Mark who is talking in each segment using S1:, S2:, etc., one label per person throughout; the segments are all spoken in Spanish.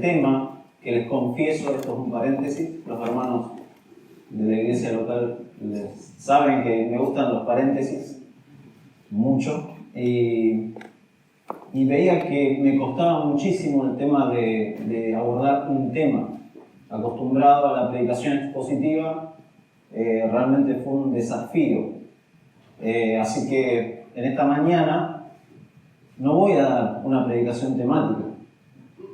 S1: el tema que les confieso, esto es un paréntesis, los hermanos de la iglesia local saben que me gustan los paréntesis mucho, y veía que me costaba muchísimo el tema de abordar un tema. Acostumbrado a la predicación expositiva, realmente fue un desafío. Así que en esta mañana no voy a dar una predicación temática.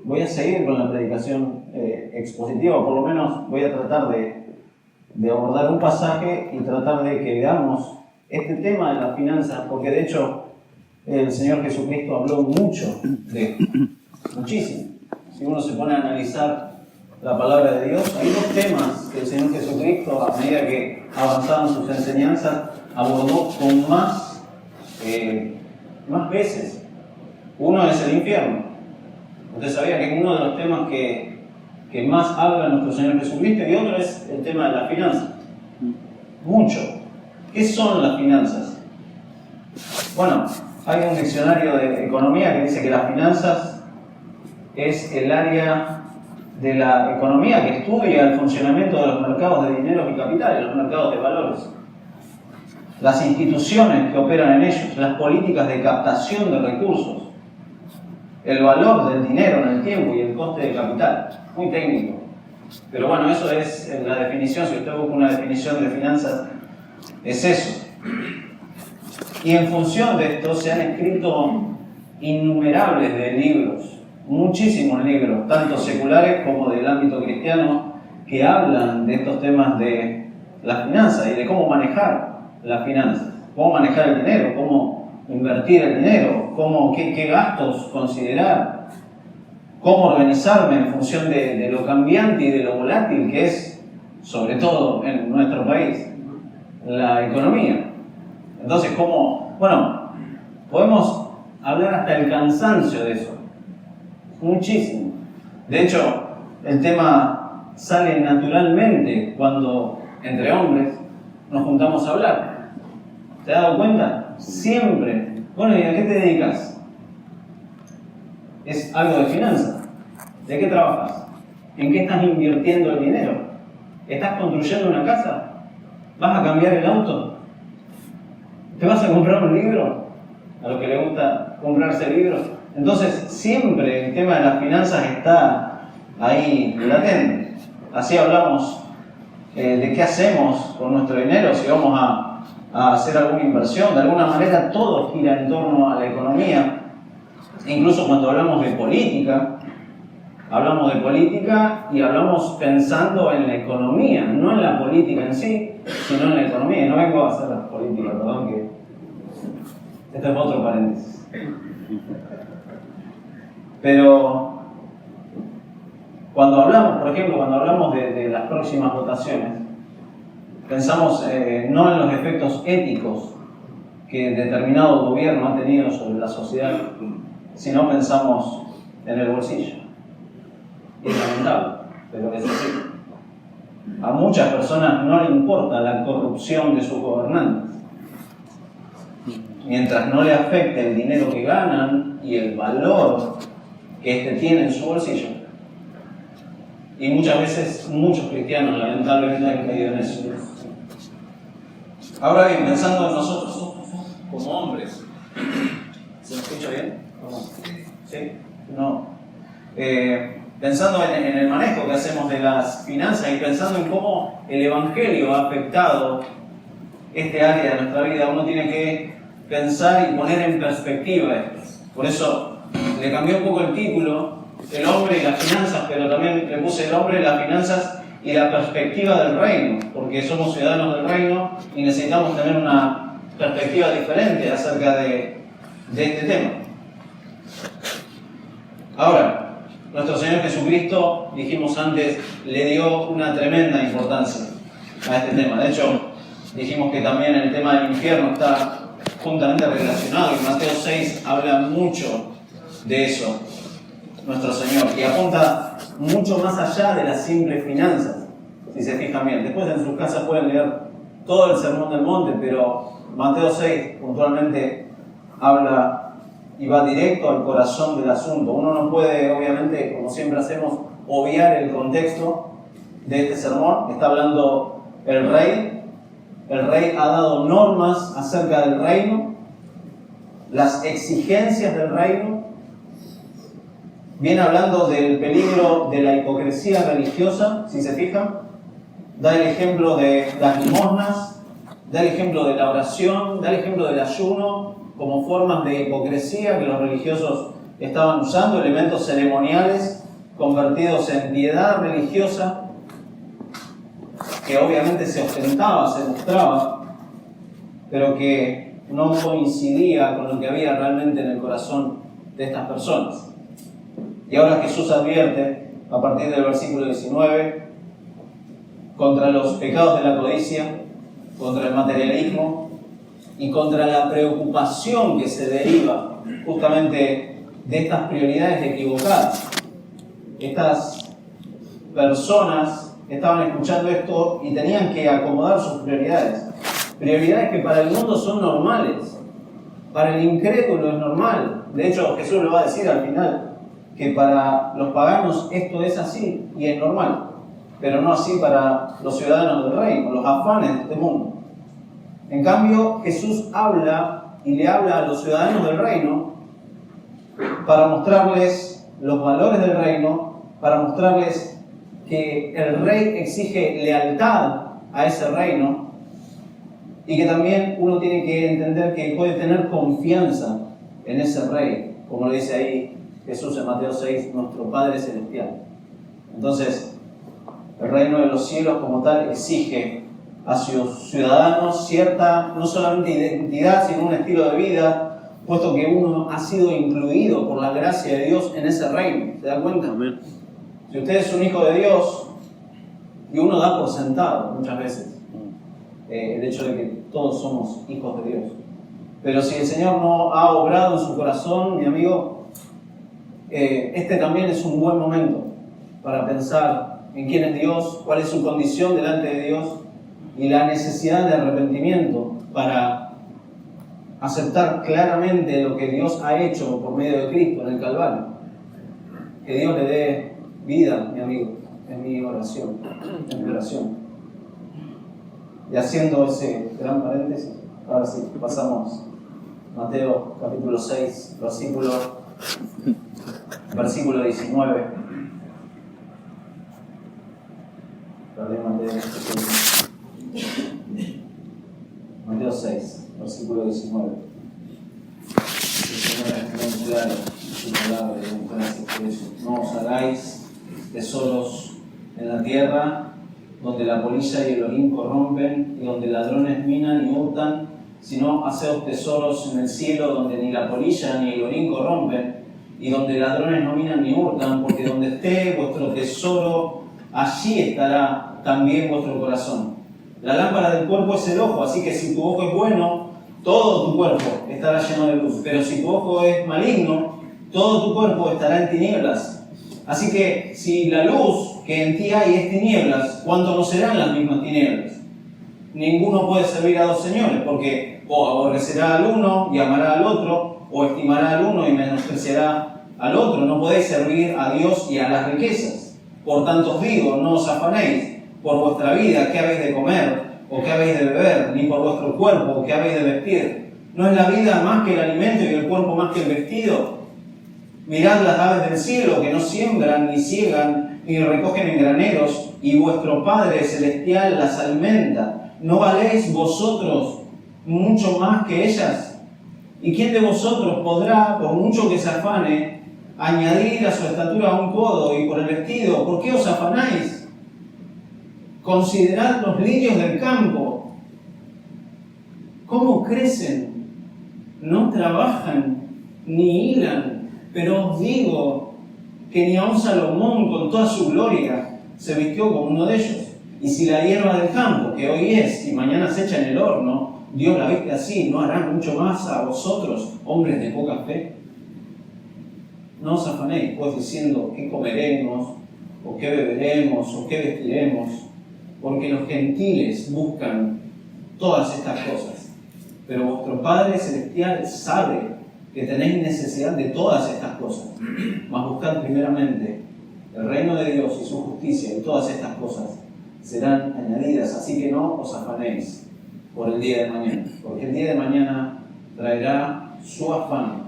S1: Voy a seguir con la predicación expositiva, por lo menos voy a tratar de abordar un pasaje y tratar de que veamos este tema de las finanzas, porque de hecho el Señor Jesucristo habló mucho de esto, muchísimo. Si uno se pone a analizar la palabra de Dios, hay dos temas que el Señor Jesucristo, a medida que avanzaban sus enseñanzas, abordó con más veces. Uno es el infierno. Usted sabía que es uno de los temas que más habla nuestro Señor Jesucristo, y otro es el tema de las finanzas. Mucho. ¿Qué son las finanzas? Bueno, hay un diccionario de economía que dice que las finanzas es el área de la economía que estudia el funcionamiento de los mercados de dinero y capitales, los mercados de valores, las instituciones que operan en ellos, las políticas de captación de recursos, el valor del dinero en el tiempo y el coste de capital. Muy técnico. Pero bueno, eso es la definición. Si usted busca una definición de finanzas, es eso. Y en función de esto se han escrito innumerables de libros, muchísimos libros, tanto seculares como del ámbito cristiano, que hablan de estos temas de las finanzas y de cómo manejar las finanzas, cómo manejar el dinero, cómo invertir el dinero, qué gastos considerar, cómo organizarme en función de lo cambiante y de lo volátil que es, sobre todo en nuestro país, la economía. Entonces, podemos hablar hasta el cansancio de eso, muchísimo. De hecho, el tema sale naturalmente cuando entre hombres nos juntamos a hablar. ¿Te has dado cuenta? Siempre. Bueno, ¿y a qué te dedicas? Es algo de finanzas. ¿De qué trabajas? ¿En qué estás invirtiendo el dinero? ¿Estás construyendo una casa? ¿Vas a cambiar el auto? ¿Te vas a comprar un libro? A los que les gusta comprarse libros. Entonces, siempre el tema de las finanzas está ahí latente. Así hablamos de qué hacemos con nuestro dinero, si vamos a hacer alguna inversión. De alguna manera todo gira en torno a la economía. Incluso cuando hablamos de política y hablamos pensando en la economía, no en la política en sí, sino en la economía. Y no vengo a hacer la política, perdón, que este es otro paréntesis. Pero cuando hablamos, por ejemplo, de las próximas votaciones, pensamos no en los efectos éticos que determinado gobierno ha tenido sobre la sociedad, sino pensamos en el bolsillo. Y es lamentable, pero es así. A muchas personas no le importa la corrupción de sus gobernantes, mientras no le afecte el dinero que ganan y el valor que éste tiene en su bolsillo. Y muchas veces, muchos cristianos lamentablemente han caído en eso. Ahora bien, pensando en nosotros como hombres, ¿se me escucha bien? ¿Sí? No. Pensando en el manejo que hacemos de las finanzas y pensando en cómo el Evangelio ha afectado este área de nuestra vida, uno tiene que pensar y poner en perspectiva esto. Por eso le cambié un poco el título, el hombre y las finanzas, pero también le puse el hombre, las finanzas y la perspectiva del reino, porque somos ciudadanos del reino y necesitamos tener una perspectiva diferente acerca de este tema. Ahora, nuestro Señor Jesucristo, dijimos antes, le dio una tremenda importancia a este tema. De hecho, dijimos que también el tema del infierno está juntamente relacionado, y Mateo 6 habla mucho de eso, nuestro Señor, y apunta mucho más allá de las simples finanzas, si se fijan bien. Después en sus casas pueden leer todo el Sermón del Monte, pero Mateo 6 puntualmente habla y va directo al corazón del asunto. Uno no puede, obviamente, como siempre hacemos, obviar el contexto de este sermón. Está hablando el rey. El rey ha dado normas acerca del reino, las exigencias del reino. Viene hablando del peligro de la hipocresía religiosa, si se fijan. Da el ejemplo de las limosnas, da el ejemplo de la oración, da el ejemplo del ayuno como formas de hipocresía que los religiosos estaban usando, elementos ceremoniales convertidos en piedad religiosa, que obviamente se ostentaba, se mostraba, pero que no coincidía con lo que había realmente en el corazón de estas personas. Y ahora Jesús advierte, a partir del versículo 19, contra los pecados de la codicia, contra el materialismo y contra la preocupación que se deriva justamente de estas prioridades equivocadas. Estas personas estaban escuchando esto y tenían que acomodar sus prioridades. Prioridades que para el mundo son normales, para el incrédulo es normal. De hecho, Jesús lo va a decir al final, que para los paganos esto es así y es normal, pero no así para los ciudadanos del reino, los afanes de este mundo. En cambio, Jesús habla y le habla a los ciudadanos del reino para mostrarles los valores del reino, para mostrarles que el rey exige lealtad a ese reino y que también uno tiene que entender que puede tener confianza en ese rey, como lo dice ahí Jesús en Mateo 6, nuestro Padre Celestial. Entonces, el reino de los cielos como tal exige a sus ciudadanos cierta, no solamente identidad, sino un estilo de vida, puesto que uno ha sido incluido por la gracia de Dios en ese reino. ¿Se da cuenta?
S2: Amén.
S1: Si usted es un hijo de Dios, y uno da por sentado muchas veces el hecho de que todos somos hijos de Dios. Pero si el Señor no ha obrado en su corazón, mi amigo, este también es un buen momento para pensar en quién es Dios, cuál es su condición delante de Dios y la necesidad de arrepentimiento para aceptar claramente lo que Dios ha hecho por medio de Cristo en el Calvario. Que Dios le dé vida, mi amigo, en mi oración, Y haciendo ese gran paréntesis, ahora sí, pasamos a Mateo capítulo 6, versículo 19. Mateo 6, versículo 19. El Señor es muy claro en su palabra y en todo eso. No os hagáis tesoros en la tierra, donde la polilla y el orín corrompen, y donde ladrones minan y hurtan, sino haceos tesoros en el cielo, donde ni la polilla ni el orín corrompen, y donde ladrones no minan ni hurtan, porque donde esté vuestro tesoro, allí estará también vuestro corazón. La lámpara del cuerpo es el ojo, así que si tu ojo es bueno, todo tu cuerpo estará lleno de luz. Pero si tu ojo es maligno, todo tu cuerpo estará en tinieblas. Así que si la luz que en ti hay es tinieblas, ¿cuánto no serán las mismas tinieblas? Ninguno puede servir a dos señores, porque o aborrecerá al uno y amará al otro, o estimará al uno y menospreciará al otro. No podéis servir a Dios y a las riquezas. Por tanto os digo, no os afanéis por vuestra vida, qué habéis de comer o qué habéis de beber, ni por vuestro cuerpo, qué habéis de vestir. ¿No es la vida más que el alimento y el cuerpo más que el vestido? Mirad las aves del cielo, que no siembran, ni ciegan, ni recogen en graneros, y vuestro Padre Celestial las alimenta. ¿No valéis vosotros mucho más que ellas? ¿Y quién de vosotros podrá, por mucho que se afane, añadir a su estatura un codo? Y por el vestido, ¿por qué os afanáis? Considerad los lirios del campo, cómo crecen, no trabajan ni hilan, pero os digo que ni aun Salomón con toda su gloria se vistió como uno de ellos. Y si la hierba del campo, que hoy es y mañana se echa en el horno, Dios la viste así, ¿no hará mucho más a vosotros, hombres de poca fe? No os afanéis, pues, diciendo qué comeremos, o qué beberemos, o qué vestiremos, porque los gentiles buscan todas estas cosas. Pero vuestro Padre Celestial sabe que tenéis necesidad de todas estas cosas, mas buscad primeramente el reino de Dios y su justicia, y todas estas cosas serán añadidas. Así que no os afanéis por el día de mañana, porque el día de mañana traerá su afán.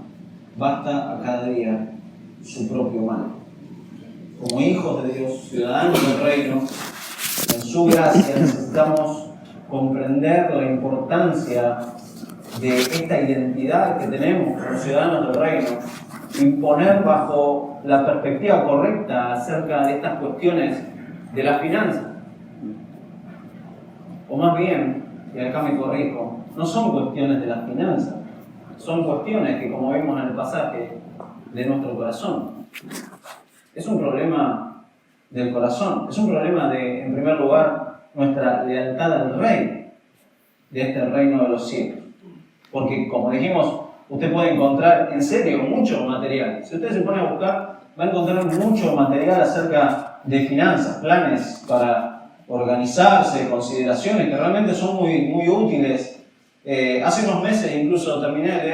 S1: Basta a cada día su propio mal. Como hijos de Dios, ciudadanos del reino, en su gracia necesitamos comprender la importancia de esta identidad que tenemos como ciudadanos del reino y poner bajo la perspectiva correcta acerca de estas cuestiones de la finanza. O más bien, y acá me corrijo, no son cuestiones de la finanza, son cuestiones que, como vimos en el pasaje, de nuestro corazón. Es un problema del corazón, es un problema de, en primer lugar, nuestra lealtad al Rey de este reino de los cielos. Porque, como dijimos, usted puede encontrar, en serio, mucho material. Si usted se pone a buscar, va a encontrar mucho material acerca de finanzas, planes para organizarse, consideraciones que realmente son muy útiles. Hace unos meses incluso terminé de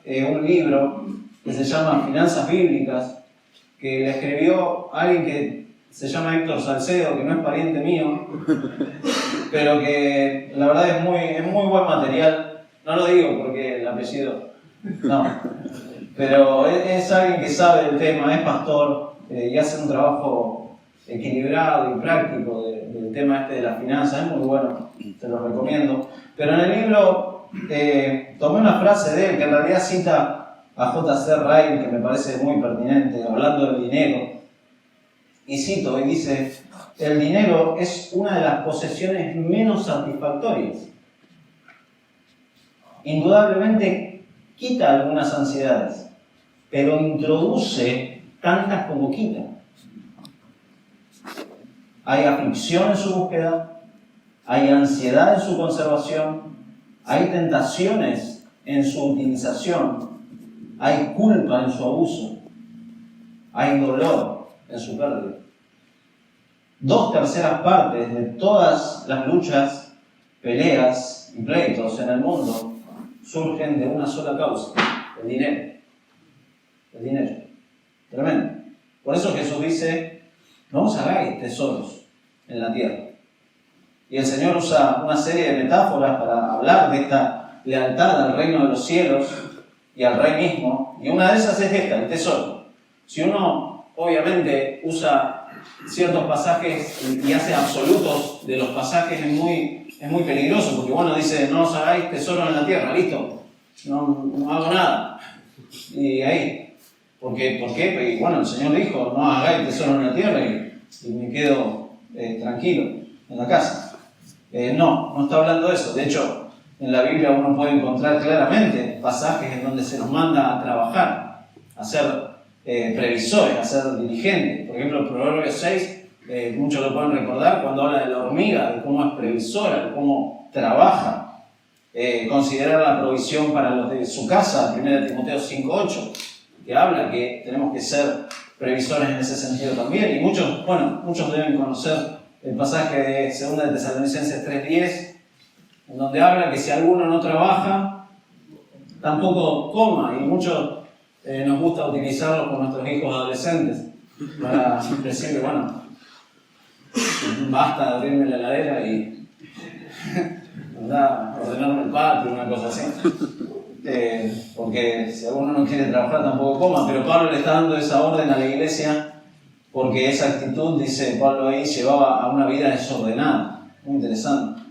S1: leer un libro que se llama Finanzas Bíblicas, que le escribió alguien que se llama Héctor Salcedo, que no es pariente mío, pero que la verdad es muy buen material. No lo digo porque el apellido, no, pero es alguien que sabe del tema, es pastor y hace un trabajo equilibrado y práctico del tema este de las finanzas. Es muy bueno, te lo recomiendo. Pero en el libro tomé una frase de él que en realidad cita a J.C. Ryle, que me parece muy pertinente, hablando del dinero. Y cito, y dice: el dinero es una de las posesiones menos satisfactorias. Indudablemente quita algunas ansiedades, pero introduce tantas como quita. Hay aflicción en su búsqueda, hay ansiedad en su conservación, hay tentaciones en su utilización, hay culpa en su abuso, hay dolor en su pérdida. 2/3 partes de todas las luchas, peleas y pleitos en el mundo surgen de una sola causa: el dinero. El dinero. Tremendo. Por eso Jesús dice: no os hagáis tesoros en la tierra. Y el Señor usa una serie de metáforas para hablar de esta lealtad al reino de los cielos y al Rey mismo. Y una de esas es esta, el tesoro. Si uno, obviamente, usa ciertos pasajes y hace absolutos de los pasajes, es muy peligroso, porque bueno, dice: no os hagáis tesoro en la tierra, listo, no hago nada. Y ahí, ¿por qué? Y bueno, el Señor dijo: no hagáis tesoro en la tierra, y me quedo tranquilo en la casa. No está hablando de eso. De hecho, en la Biblia uno puede encontrar claramente pasajes en donde se nos manda a trabajar, a ser previsores, a ser dirigentes. Por ejemplo, Proverbios 6, muchos lo pueden recordar cuando habla de la hormiga, de cómo es previsora, de cómo trabaja. Considerar la provisión para los de su casa, 1 Timoteo 5:8, que habla que tenemos que ser previsores en ese sentido también. Y muchos deben conocer el pasaje de 2 Tesalonicenses 3:10, en donde habla que si alguno no trabaja, tampoco coma. Y muchos nos gusta utilizarlo con nuestros hijos adolescentes para decirle: bueno, basta de abrirme la heladera y andar a ordenarme el patio, una cosa así. Porque si alguno no quiere trabajar, tampoco coma. Pero Pablo le está dando esa orden a la iglesia porque esa actitud, dice Pablo ahí, llevaba a una vida desordenada. Muy interesante.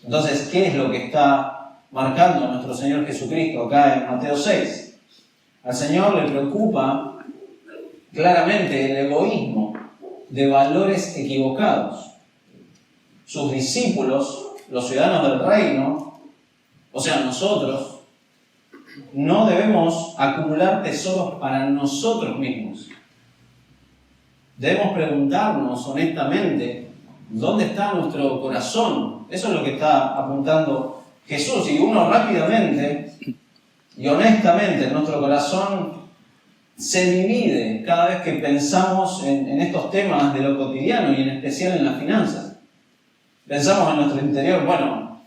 S1: Entonces, ¿qué es lo que está marcando a nuestro Señor Jesucristo acá en Mateo 6? Al Señor le preocupa claramente el egoísmo de valores equivocados. Sus discípulos, los ciudadanos del reino, o sea, nosotros, no debemos acumular tesoros para nosotros mismos. Debemos preguntarnos honestamente: ¿dónde está nuestro corazón? Eso es lo que está apuntando Jesús. Y uno rápidamente y honestamente, en nuestro corazón se divide cada vez que pensamos en estos temas de lo cotidiano y en especial en las finanzas. Pensamos en nuestro interior: bueno,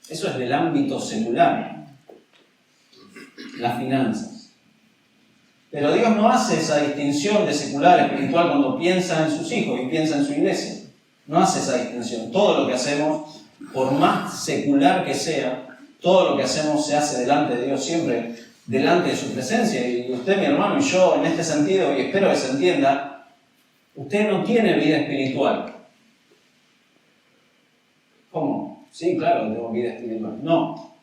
S1: eso es del ámbito celular, las finanzas. Pero Dios no hace esa distinción de secular a espiritual cuando piensa en sus hijos y piensa en su iglesia. No hace esa distinción. Todo lo que hacemos, por más secular que sea, todo lo que hacemos se hace delante de Dios, siempre delante de su presencia. Y usted, mi hermano, y yo, en este sentido, y espero que se entienda, usted no tiene vida espiritual. ¿Cómo? Sí, claro, tengo vida espiritual. No.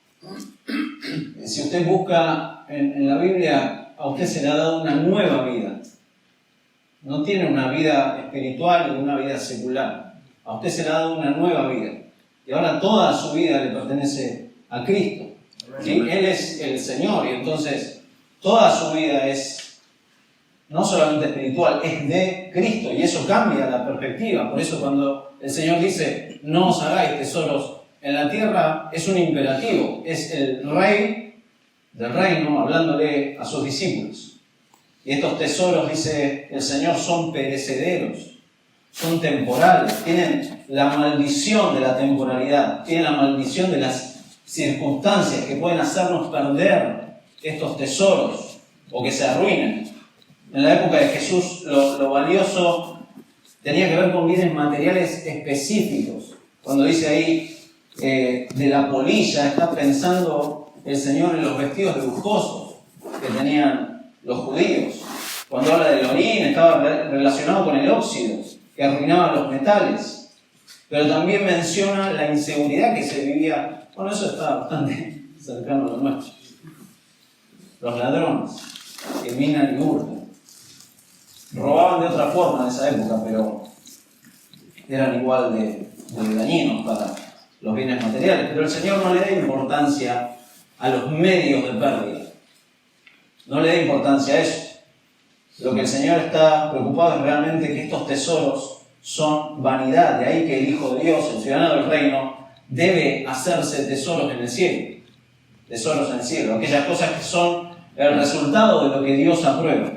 S1: Si usted busca en la Biblia, a usted se le ha dado una nueva vida. No tiene una vida espiritual y una vida secular. A usted se le ha dado una nueva vida. Y ahora toda su vida le pertenece a Cristo. ¿Sí? Él es el Señor y entonces toda su vida es no solamente espiritual, es de Cristo y eso cambia la perspectiva. Por eso cuando el Señor dice no os hagáis tesoros en la tierra, es un imperativo. Es el Rey del reino hablándole a sus discípulos. Y estos tesoros, dice el Señor, son perecederos, son temporales, tienen la maldición de la temporalidad, tienen la maldición de las circunstancias que pueden hacernos perder estos tesoros o que se arruinen. En la época de Jesús lo valioso tenía que ver con bienes materiales específicos. Cuando dice ahí de la polilla, está pensando el Señor en los vestidos lujosos que tenían los judíos. Cuando habla del orín, estaba relacionado con el óxido, que arruinaba los metales. Pero también menciona la inseguridad que se vivía. Bueno, eso está bastante cercano a lo nuestro. Los ladrones, que minan y hurtan. Robaban de otra forma en esa época, pero eran igual de dañinos para los bienes materiales. Pero el Señor no le da importancia a los medios de pérdida. No le da importancia a eso. Lo que el Señor está preocupado es realmente que estos tesoros son vanidad. De ahí que el Hijo de Dios, el ciudadano del reino, debe hacerse tesoros en el cielo. Tesoros en el cielo. Aquellas cosas que son el resultado de lo que Dios aprueba.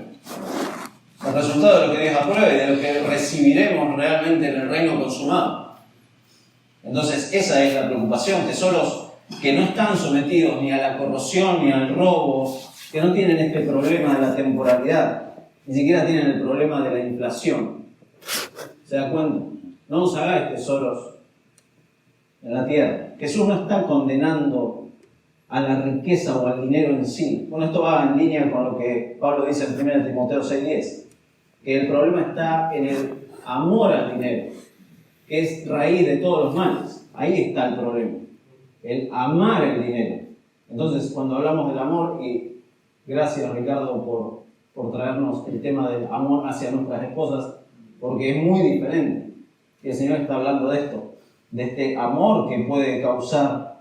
S1: El resultado de lo que Dios aprueba y de lo que recibiremos realmente en el reino consumado. Entonces, esa es la preocupación. Tesoros que no están sometidos ni a la corrosión ni al robo, que no tienen este problema de la temporalidad, ni siquiera tienen el problema de la inflación. ¿Se da cuenta? No os hagáis tesoros en la tierra. Jesús no está condenando a la riqueza o al dinero en sí. Bueno, esto va en línea con lo que Pablo dice en 1 Timoteo 6:10, que el problema está en el amor al dinero, que es raíz de todos los males. Ahí está el problema, el amar el dinero. Entonces, cuando hablamos del amor, y gracias Ricardo por traernos el tema del amor hacia nuestras esposas, porque es muy diferente. Y el Señor está hablando de esto, de este amor que puede causar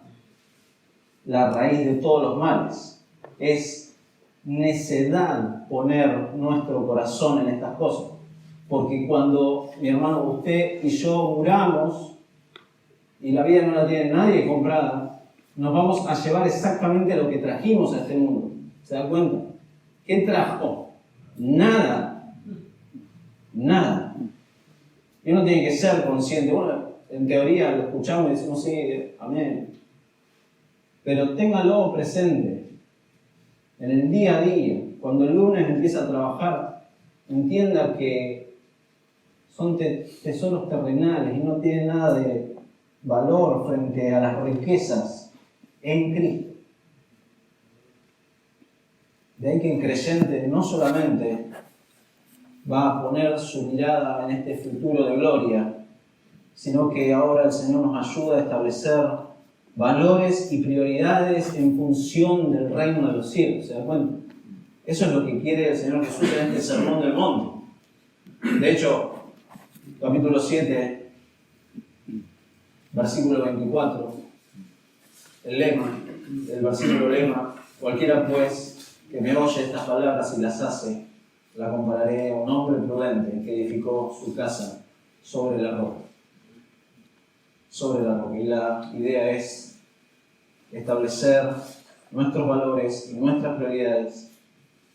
S1: la raíz de todos los males. Es necedad poner nuestro corazón en estas cosas, porque cuando, mi hermano, usted y yo muramos y la vida no la tiene nadie comprada, nos vamos a llevar exactamente lo que trajimos a este mundo. ¿Se da cuenta? ¿Qué trajo? Nada. Nada. Y uno tiene que ser consciente. Bueno, en teoría lo escuchamos y decimos sí, amén. Pero téngalo presente. En el día a día, cuando el lunes empieza a trabajar, entienda que son tesoros terrenales y no tienen nada de valor frente a las riquezas en Cristo. De ahí que el creyente no solamente va a poner su mirada en este futuro de gloria, sino que ahora el Señor nos ayuda a establecer valores y prioridades en función del reino de los cielos. ¿Se da cuenta? Eso es lo que quiere el Señor Jesús en este sermón del monte. De hecho, capítulo 7, versículo 24, el lema, el versículo lema: cualquiera pues que me oye estas palabras y las hace, la compararé a un hombre prudente que edificó su casa sobre la roca. Sobre la roca. Y la idea es establecer nuestros valores y nuestras prioridades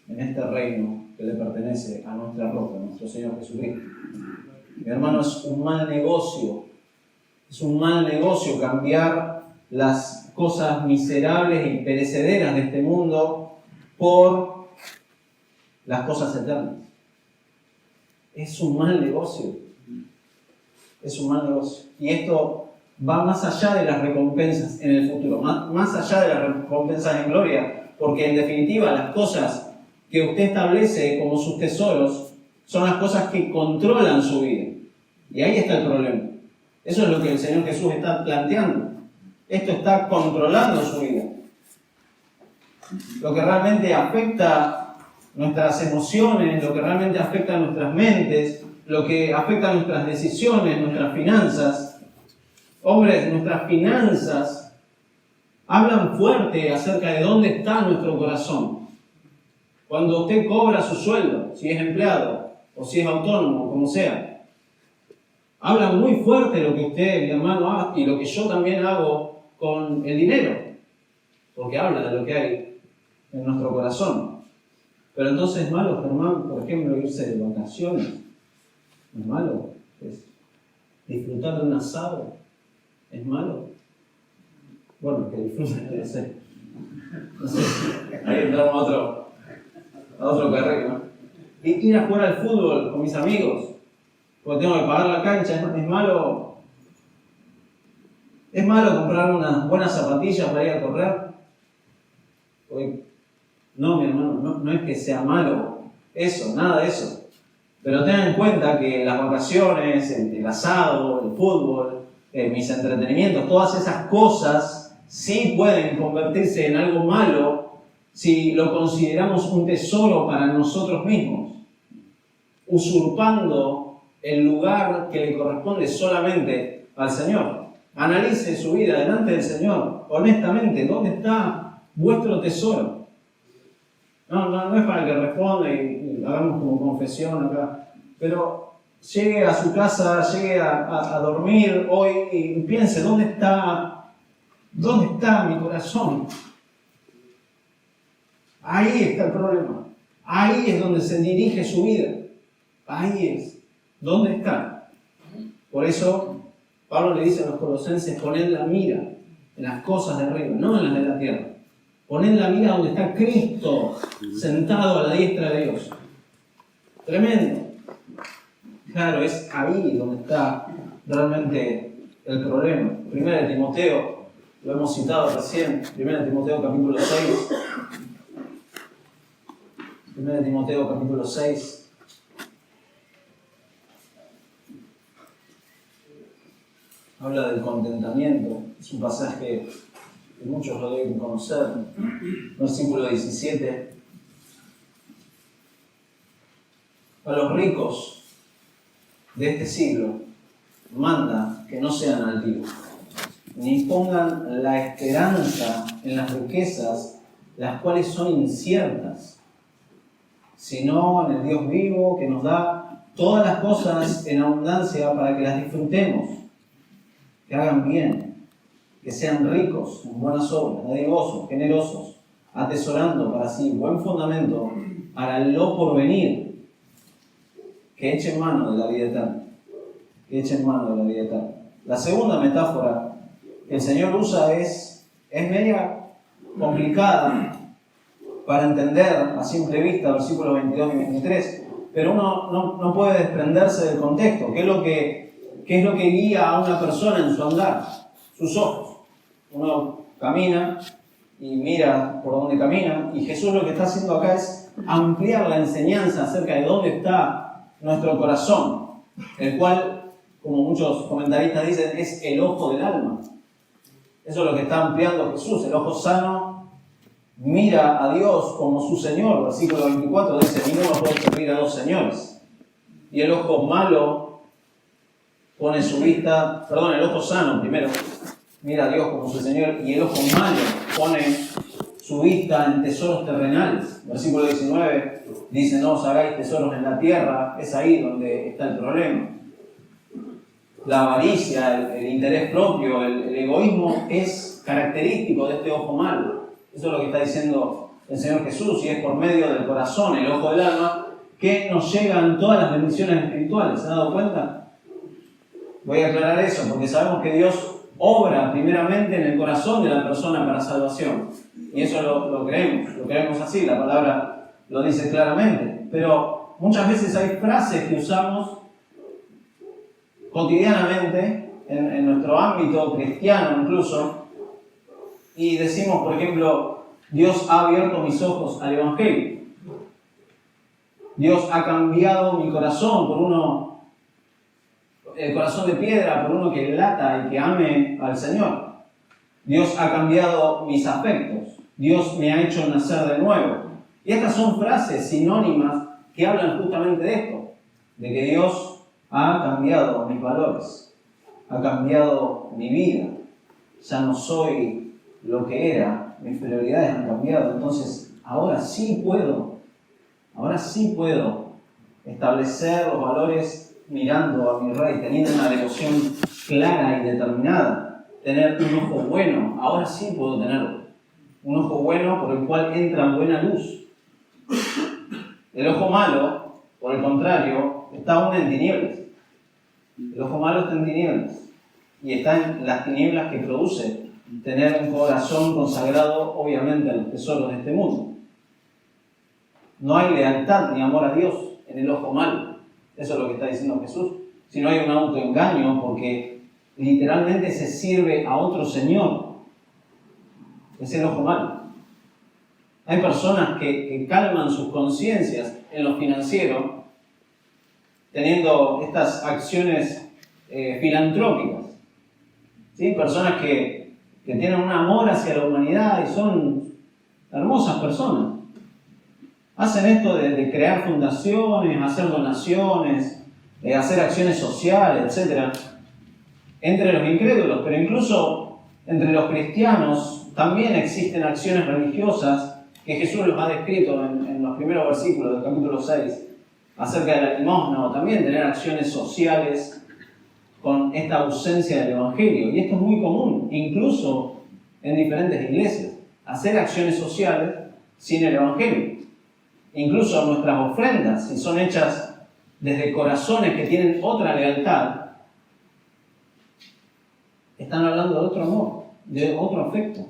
S1: en este reino que le pertenece a nuestra roca, a nuestro Señor Jesucristo. Mi hermano, es un mal negocio. Es un mal negocio cambiar las cosas miserables y perecederas de este mundo por las cosas eternas. Es un mal negocio. Es un mal negocio. Y esto va más allá de las recompensas en el futuro, más allá de las recompensas en gloria, porque en definitiva las cosas que usted establece como sus tesoros son las cosas que controlan su vida. Y ahí está el problema. Eso es lo que el Señor Jesús está planteando. Esto está controlando su vida. Lo que realmente afecta nuestras emociones, lo que realmente afecta nuestras mentes, lo que afecta nuestras decisiones, nuestras finanzas. Hombres, nuestras finanzas hablan fuerte acerca de dónde está nuestro corazón. Cuando usted cobra su sueldo, si es empleado o si es autónomo, como sea, habla muy fuerte lo que usted, mi hermano, hace y lo que yo también hago con el dinero, porque habla de lo que hay en nuestro corazón. Pero entonces es malo, hermano, por ejemplo, irse de vacaciones. Es malo. Es disfrutar de un asado. ¿Es malo? Bueno, que disfruten, no sé. Ahí entramos a otro carril, ¿no? Ir a jugar al fútbol con mis amigos, porque tengo que pagar la cancha, ¿es malo? ¿Es malo comprar unas buenas zapatillas para ir a correr? No, mi hermano, no es que sea malo eso, nada de eso. Pero tengan en cuenta que las vacaciones, el asado, el fútbol, mis entretenimientos, todas esas cosas sí pueden convertirse en algo malo si lo consideramos un tesoro para nosotros mismos, usurpando el lugar que le corresponde solamente al Señor. Analice su vida delante del Señor, honestamente, ¿dónde está vuestro tesoro? No es para que responda y hagamos como confesión acá, pero llegue a su casa, llegue a dormir hoy y piense, ¿dónde está mi corazón? Ahí está el problema. Ahí es donde se dirige su vida. Ahí es. ¿Dónde está? Por eso Pablo le dice a los colosenses, poned la mira en las cosas de arriba, no en las de la tierra. Poned la mira donde está Cristo sentado a la diestra de Dios. Tremendo. Claro, es ahí donde está realmente el problema. 1 Timoteo, lo hemos citado recién, 1 Timoteo capítulo 6. 1 Timoteo capítulo 6. Habla del contentamiento. Es un pasaje que muchos lo deben conocer. Versículo 17. A los ricos de este siglo manda que no sean altivos, ni pongan la esperanza en las riquezas, las cuales son inciertas, sino en el Dios vivo que nos da todas las cosas en abundancia para que las disfrutemos, que hagan bien, que sean ricos en buenas obras, dadivosos, generosos, atesorando para sí buen fundamento para lo porvenir, que echen mano de la vida eterna. Que echen mano de la vida eterna. La segunda metáfora que el Señor usa es media complicada para entender a simple vista, versículos 22 y 23, pero uno no puede desprenderse del contexto. ¿Qué es lo que guía a una persona en su andar? Sus ojos. Uno camina y mira por dónde camina, y Jesús lo que está haciendo acá es ampliar la enseñanza acerca de dónde está nuestro corazón, el cual, como muchos comentaristas dicen, es el ojo del alma. Eso es lo que está ampliando Jesús. El ojo sano mira a Dios como su Señor. Versículo 24 dice, ninguno puede servir a dos señores. Y el ojo malo pone su vista, el ojo sano primero mira a Dios como su Señor, y el ojo malo pone su vista en tesoros terrenales. Versículo 19 dice, no os hagáis tesoros en la tierra. Es ahí donde está el problema. La avaricia, el interés propio, el egoísmo es característico de este ojo malo. Eso es lo que está diciendo el Señor Jesús, y es por medio del corazón, el ojo del alma, que nos llegan todas las bendiciones espirituales. ¿Se han dado cuenta? Voy a aclarar eso, porque sabemos que Dios obra primeramente en el corazón de la persona para salvación. Y eso lo creemos así. La palabra lo dice claramente. Pero muchas veces hay frases que usamos cotidianamente en nuestro ámbito cristiano incluso, y decimos, por ejemplo, Dios ha abierto mis ojos al Evangelio. Dios ha cambiado mi corazón por el corazón de piedra, por uno que lata y que ame al Señor. Dios ha cambiado mis afectos. Dios me ha hecho nacer de nuevo. Y estas son frases sinónimas que hablan justamente de esto, de que Dios ha cambiado mis valores, ha cambiado mi vida. Ya no soy lo que era, mis prioridades han cambiado. Entonces, ahora sí puedo establecer los valores mirando a mi Rey, teniendo una devoción clara y determinada, tener un ojo bueno. Ahora sí puedo tenerlo, un ojo bueno por el cual entra buena luz. El ojo malo, por el contrario, está aún en tinieblas. El ojo malo está en tinieblas y está en las tinieblas que produce tener un corazón consagrado obviamente a los tesoros de este mundo. No hay lealtad ni amor a Dios en el ojo malo. Eso es lo que está diciendo Jesús. Si no hay un autoengaño, porque literalmente se sirve a otro señor. Es el ojo malo. Hay personas que calman sus conciencias en lo financiero teniendo estas acciones filantrópicas. ¿Sí? Personas que tienen un amor hacia la humanidad y son hermosas personas. Hacen esto de crear fundaciones, hacer donaciones, hacer acciones sociales, etc. Entre los incrédulos, pero incluso entre los cristianos también existen acciones religiosas que Jesús los ha descrito en los primeros versículos del capítulo 6 acerca de la limosna, o también tener acciones sociales con esta ausencia del Evangelio. Y esto es muy común, incluso en diferentes iglesias, hacer acciones sociales sin el Evangelio. Incluso nuestras ofrendas, si son hechas desde corazones que tienen otra lealtad, están hablando de otro amor, de otro afecto.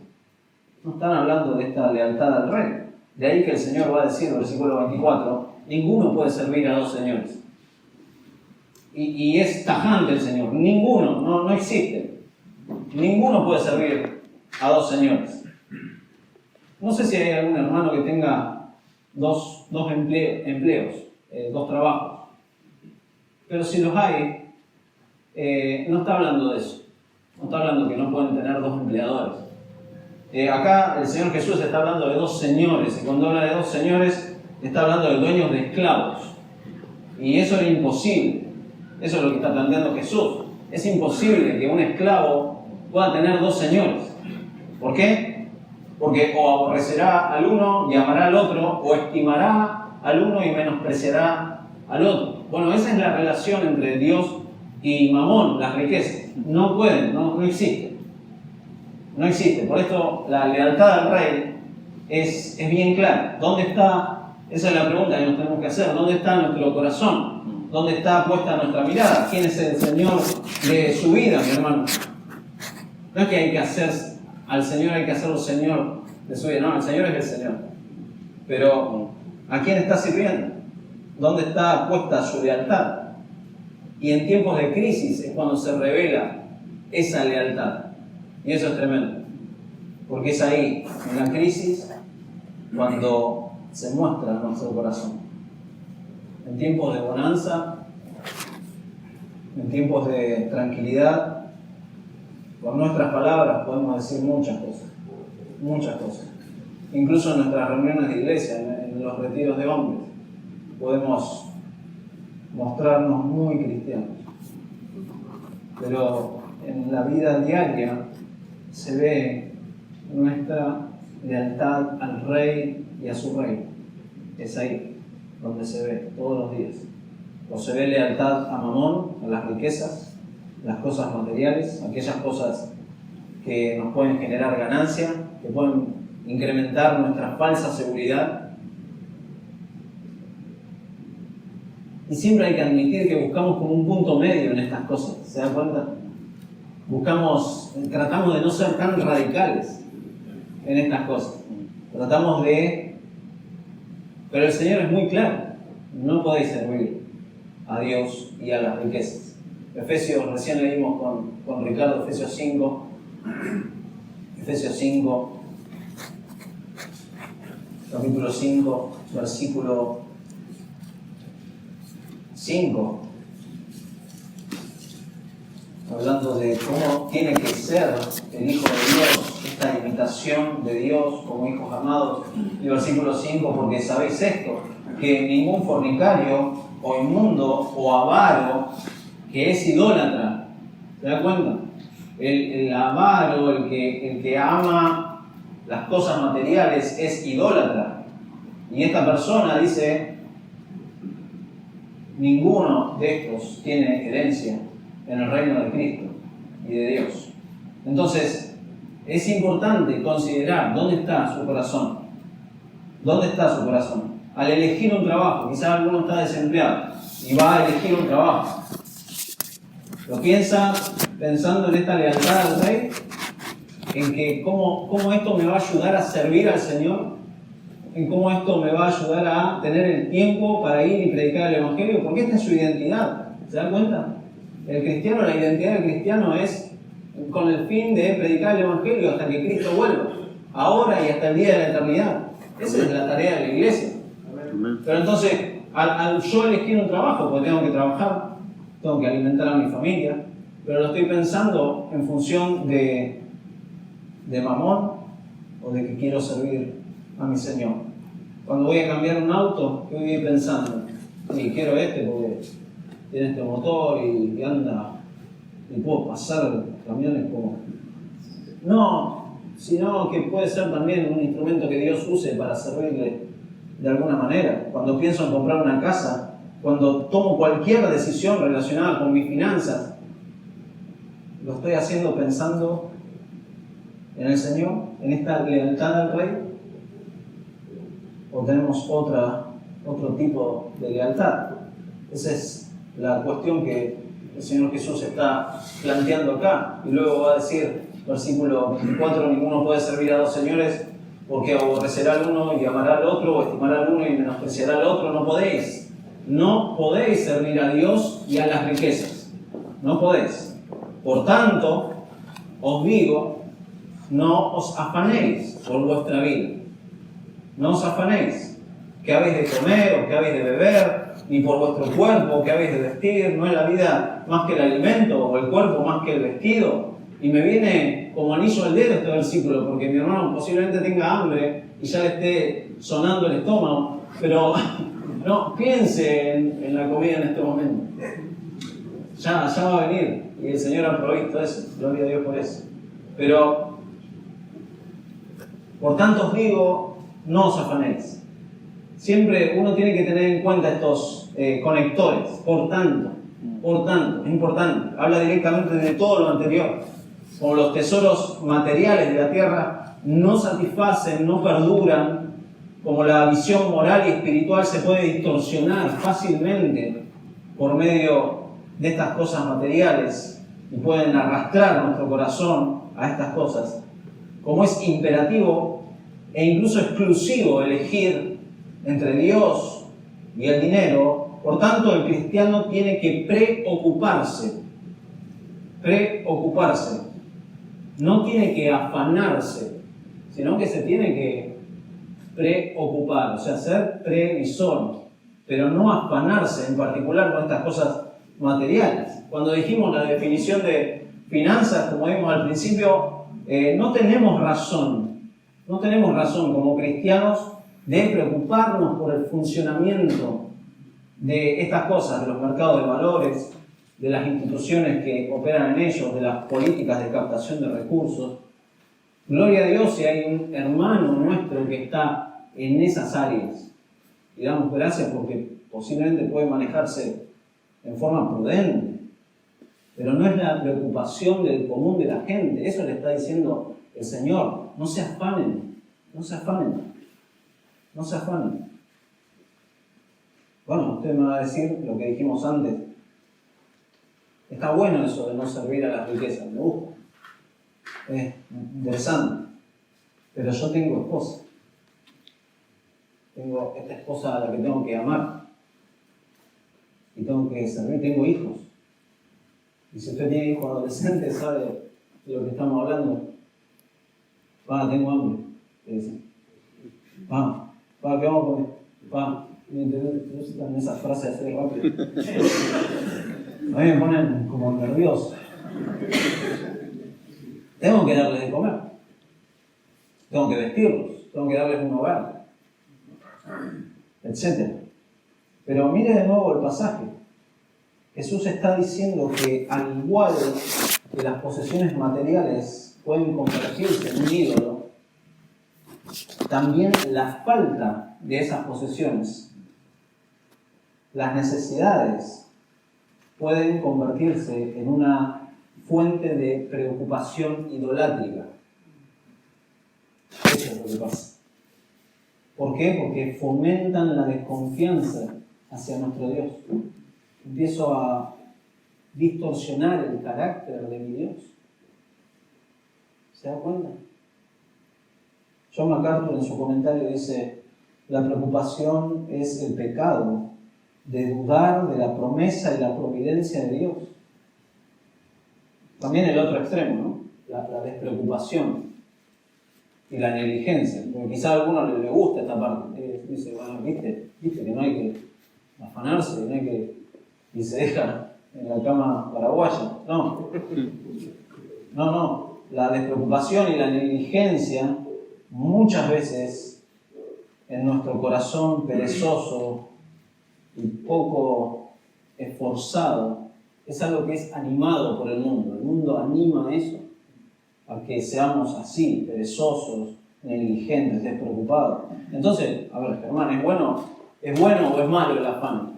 S1: No están hablando de esta lealtad al Rey. De ahí que el Señor va a decir en el versículo 24, ninguno puede servir a dos señores. Y es tajante el Señor, ninguno, no existe. Ninguno puede servir a dos señores. No sé si hay algún hermano que tenga dos empleos, dos trabajos. Pero si los hay, no está hablando de eso. No está hablando que no pueden tener dos empleadores. Acá el Señor Jesús está hablando de dos señores. Y cuando habla de dos señores, está hablando de dueños de esclavos. Y eso era imposible. Eso es lo que está planteando Jesús. Es imposible que un esclavo pueda tener dos señores. ¿Por qué? Porque o aborrecerá al uno y amará al otro, o estimará al uno y menospreciará al otro. Bueno, esa es la relación entre Dios y Mamón, las riquezas. No pueden, no existen. No existe. Por esto la lealtad al Rey es bien clara. ¿Dónde está? Esa es la pregunta que nos tenemos que hacer. ¿Dónde está nuestro corazón? ¿Dónde está puesta nuestra mirada? ¿Quién es el Señor de su vida, mi hermano? No es que hay que hacer al Señor, hay que hacerlo Señor de su vida. No, el Señor es el Señor. Pero ¿a quién está sirviendo? ¿Dónde está puesta su lealtad? Y en tiempos de crisis es cuando se revela esa lealtad. Y eso es tremendo. Porque es ahí, en la crisis, cuando se muestra nuestro corazón. En tiempos de bonanza, en tiempos de tranquilidad, con nuestras palabras podemos decir muchas cosas. Muchas cosas. Incluso en nuestras reuniones de iglesia, en los retiros de hombres, podemos mostrarnos muy cristianos. Pero en la vida diaria se ve nuestra lealtad al Rey y a su reino. Es ahí donde se ve todos los días. O se ve lealtad a Mamón, a las riquezas, las cosas materiales, aquellas cosas que nos pueden generar ganancia, que pueden incrementar nuestra falsa seguridad. Y siempre hay que admitir que buscamos como un punto medio en estas cosas, ¿se dan cuenta? Tratamos de no ser tan radicales en estas cosas. Tratamos de Pero el Señor es muy claro, no podéis servir a Dios y a las riquezas. Efesios, recién leímos con Ricardo, Efesios 5, capítulo 5, versículo 5, hablando de cómo tiene que ser el Hijo de Dios, esta imitación de Dios como hijos amados. Y versículo 5, porque sabéis esto, que ningún fornicario o inmundo o avaro que es idólatra, ¿se da cuenta? El avaro, el que ama las cosas materiales es idólatra. Y esta persona dice, ninguno de estos tiene herencia en el reino de Cristo y de Dios. Entonces, es importante considerar dónde está su corazón. ¿Dónde está su corazón? Al elegir un trabajo, quizás alguno está desempleado y va a elegir un trabajo. ¿Lo piensa pensando en esta lealtad al Rey? En que cómo esto me va a ayudar a servir al Señor, en cómo esto me va a ayudar a tener el tiempo para ir y predicar el Evangelio, porque esta es su identidad. ¿Se dan cuenta? El cristiano, la identidad del cristiano es con el fin de predicar el Evangelio hasta que Cristo vuelva, ahora y hasta el día de la eternidad. Esa es la tarea de la iglesia. Pero entonces, al yo elegir un trabajo, porque tengo que trabajar, tengo que alimentar a mi familia, pero lo estoy pensando en función de mamón o de que quiero servir a mi Señor. Cuando voy a cambiar un auto, yo voy pensando, y quiero este porque tiene este motor y anda, y puedo pasar camiones como... No, sino que puede ser también un instrumento que Dios use para servirle de alguna manera. Cuando pienso en comprar una casa, cuando tomo cualquier decisión relacionada con mis finanzas, lo estoy haciendo pensando en el Señor, en esta lealtad al Rey, o tenemos otro tipo de lealtad. Esa es la cuestión que el Señor Jesús está planteando acá. Y luego va a decir, versículo 24, ninguno puede servir a dos señores, porque aborrecerá al uno y amará al otro, o estimará al uno y menospreciará al otro. No podéis. No podéis servir a Dios y a las riquezas. No podéis. Por tanto, os digo, no os afanéis por vuestra vida. No os afanéis. ¿Qué habéis de comer o qué habéis de beber? Ni por vuestro cuerpo, ¿qué habéis de vestir? ¿No es la vida más que el alimento o el cuerpo más que el vestido? Y me viene como anillo al dedo este versículo, porque mi hermano posiblemente tenga hambre y ya le esté sonando el estómago, pero no piense en la comida en este momento. Ya va a venir y el Señor ha provisto eso, gloria a Dios por eso. Pero, por tanto os digo, no os afanéis. Siempre uno tiene que tener en cuenta estos conectores. Por tanto, es importante. Habla directamente de todo lo anterior. Como los tesoros materiales de la tierra no satisfacen, no perduran, como la visión moral y espiritual se puede distorsionar fácilmente por medio de estas cosas materiales y pueden arrastrar nuestro corazón a estas cosas. Como es imperativo e incluso exclusivo elegir entre Dios y el dinero, por tanto el cristiano tiene que preocuparse. No tiene que afanarse, sino que se tiene que preocupar, o sea, ser previsor, pero no afanarse en particular con estas cosas materiales. Cuando dijimos la definición de finanzas, como vimos al principio, no tenemos razón como cristianos de preocuparnos por el funcionamiento de estas cosas, de los mercados de valores, de las instituciones que operan en ellos, de las políticas de captación de recursos. Gloria a Dios si hay un hermano nuestro que está en esas áreas. Y damos gracias porque posiblemente puede manejarse en forma prudente. Pero no es la preocupación del común de la gente. Eso le está diciendo el Señor. No se afanen. Bueno, usted me va a decir lo que dijimos antes. Está bueno eso de no servir a las riquezas, me gusta. Es interesante. Pero yo tengo esposa. tengo esta esposa a la que tengo que amar y tengo que servir, tengo hijos. Y si usted tiene hijos adolescentes, sabe de lo que estamos hablando. Pa, tengo hambre, le dicen. Pa, ¿qué vamos a comer? Pa, usan esas frases así rápido. A mí me ponen como nervioso. Tengo que darles de comer. Tengo que vestirlos. Tengo que darles un hogar. Etc. Pero mire de nuevo el pasaje. Jesús está diciendo que al igual que las posesiones materiales pueden convertirse en un ídolo, también la falta de esas posesiones, las necesidades, pueden convertirse en una fuente de preocupación idolátrica. Eso es lo que pasa. ¿Por qué? Porque fomentan la desconfianza hacia nuestro Dios. Empiezo a distorsionar el carácter de mi Dios. ¿Se da cuenta? John MacArthur en su comentario dice: la preocupación es el pecado de dudar de la promesa y la providencia de Dios. También el otro extremo, ¿no? La despreocupación y la negligencia. Porque quizá a alguno le gusta esta parte. Dice, bueno, viste que no hay que afanarse, no hay que... y se deja en la cama paraguaya. No. La despreocupación y la negligencia muchas veces en nuestro corazón perezoso y poco esforzado es algo que es animado por el mundo. El mundo anima eso, a que seamos así, perezosos, negligentes, despreocupados. Entonces, a ver, Germán, ¿es bueno o es malo el afán?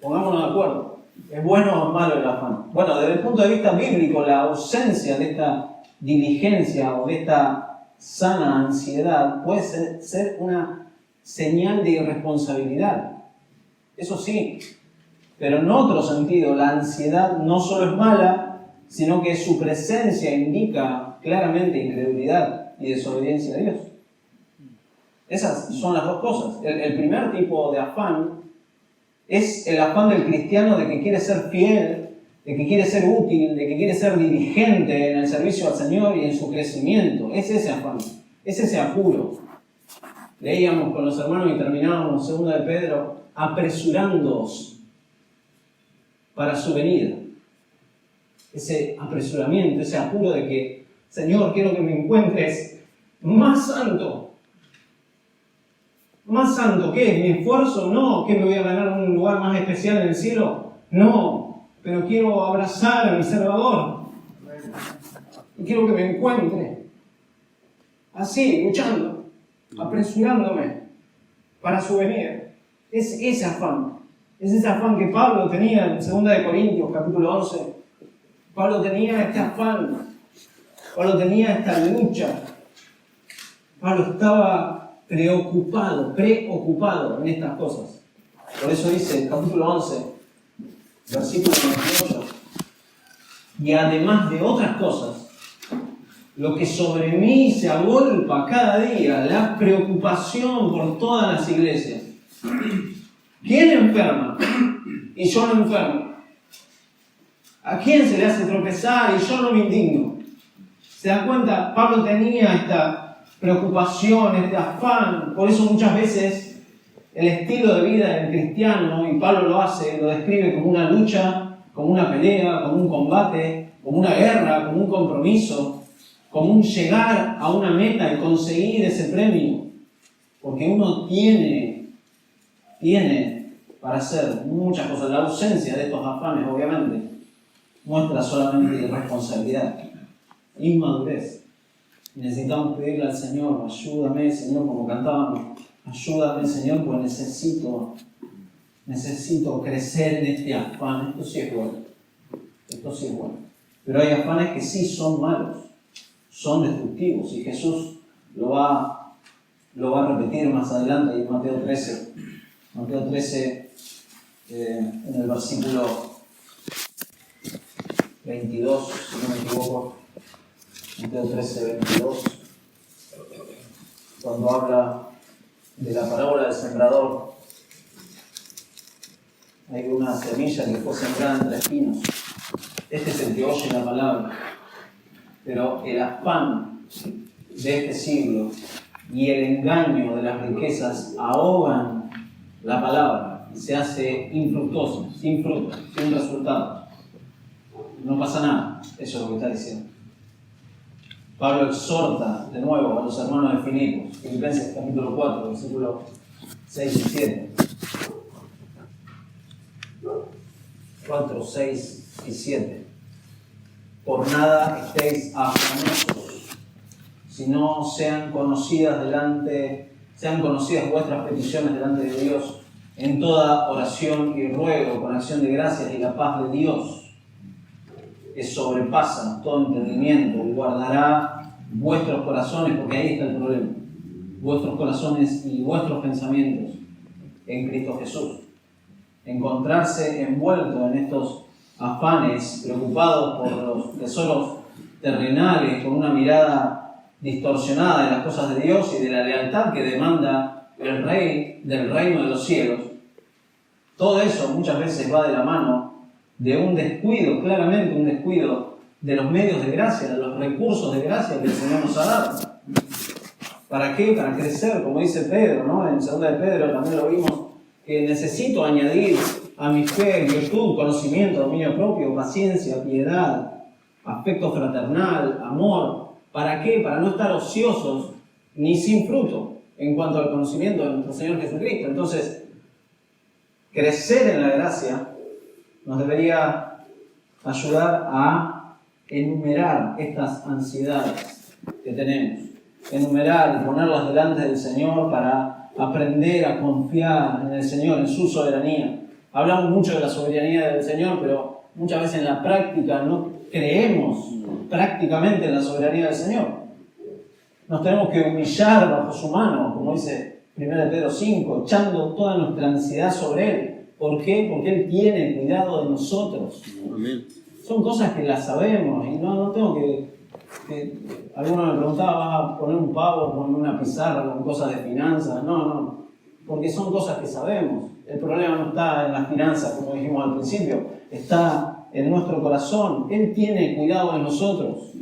S1: Pongámonos de acuerdo. ¿Es bueno o es malo el afán? Bueno, desde el punto de vista bíblico, la ausencia de esta diligencia o de esta sana ansiedad puede ser una señal de irresponsabilidad. Eso sí, pero en otro sentido, la ansiedad no solo es mala, sino que su presencia indica claramente incredulidad y desobediencia a Dios. Esas son las dos cosas. El primer tipo de afán es el afán del cristiano de que quiere ser fiel, de que quiere ser útil, de que quiere ser diligente en el servicio al Señor y en su crecimiento. Es ese afán, es ese apuro. Leíamos con los hermanos y terminábamos 2 de Pedro: apresurándoos para su venida. Ese apresuramiento, ese apuro de que, Señor, quiero que me encuentres más santo. ¿Más santo qué? ¿Mi esfuerzo? No. ¿Que me voy a ganar un lugar más especial en el cielo? No. Pero quiero abrazar a mi Salvador. Y quiero que me encuentre así, luchando, apresurándome para su venida. Es ese afán. Es ese afán que Pablo tenía en 2 de Corintios, capítulo 11. Pablo tenía este afán. Pablo tenía esta lucha. Pablo estaba preocupado en estas cosas. Por eso dice, capítulo 11, versículo 28, y además de otras cosas, lo que sobre mí se agolpa cada día, la preocupación por todas las iglesias. ¿Quién enferma? Y yo no enfermo. ¿A quién se le hace tropezar y yo no me indigno? ¿Se dan cuenta? Pablo tenía esta preocupación, este afán. Por eso muchas veces el estilo de vida del cristiano, y Pablo lo describe como una lucha, como una pelea, como un combate, como una guerra, como un compromiso, como un llegar a una meta y conseguir ese premio. Porque uno tiene para hacer muchas cosas. La ausencia de estos afanes, obviamente, muestra solamente irresponsabilidad, inmadurez. Necesitamos pedirle al Señor: ayúdame, Señor, como cantábamos, ayúdame, Señor, pues necesito crecer en este afán. Esto sí es bueno. Pero hay afanes que sí son malos, son destructivos, y Jesús lo va a repetir más adelante en Mateo 13. Mateo 13, en el versículo 22, si no me equivoco. Mateo 13, 22, cuando habla de la parábola del sembrador. Hay una semilla que fue sembrada entre espinos. Este es el que oye la palabra. Pero el afán de este siglo y el engaño de las riquezas ahogan la palabra y se hace infructuosa, sin fruto, sin resultado. No pasa nada, eso es lo que está diciendo. Pablo exhorta de nuevo a los hermanos de Filipos, Filipenses capítulo 4, versículos 6 y 7. 4, 6 y 7. Por nada estéis afanosos, sino sean conocidas vuestras peticiones delante de Dios en toda oración y ruego con acción de gracias, y la paz de Dios, que sobrepasa todo entendimiento, guardará vuestros corazones, porque ahí está el problema, vuestros corazones y vuestros pensamientos en Cristo Jesús. Encontrarse envuelto en estos afanes, preocupados por los tesoros terrenales, con una mirada distorsionada de las cosas de Dios y de la lealtad que demanda el Rey del reino de los cielos, todo eso muchas veces va de la mano de un descuido, claramente un descuido de los medios de gracia, de los recursos de gracia que el Señor nos ha dado. ¿Para qué? Para crecer, como dice Pedro, ¿no? En 2 de Pedro también lo vimos, que necesito añadir a mi fe virtud, conocimiento, dominio propio, paciencia, piedad, afecto fraternal, amor. ¿Para qué? Para no estar ociosos ni sin fruto en cuanto al conocimiento de nuestro Señor Jesucristo. Entonces, crecer en la gracia nos debería ayudar a enumerar estas ansiedades que tenemos, enumerar y ponerlas delante del Señor para aprender a confiar en el Señor, en su soberanía. Hablamos mucho de la soberanía del Señor, pero muchas veces en la práctica no creemos prácticamente en la soberanía del Señor. Nos tenemos que humillar bajo su mano, como dice 1 Pedro 5, echando toda nuestra ansiedad sobre Él. ¿Por qué? Porque Él tiene cuidado de nosotros. Amén. Son cosas que las sabemos y no tengo que alguno me preguntaba, ¿vas a poner un pavo con una pizarra con cosas de finanzas? No, porque son cosas que sabemos. El problema no está en las finanzas, como dijimos al principio, está en nuestro corazón. Él tiene cuidado de nosotros.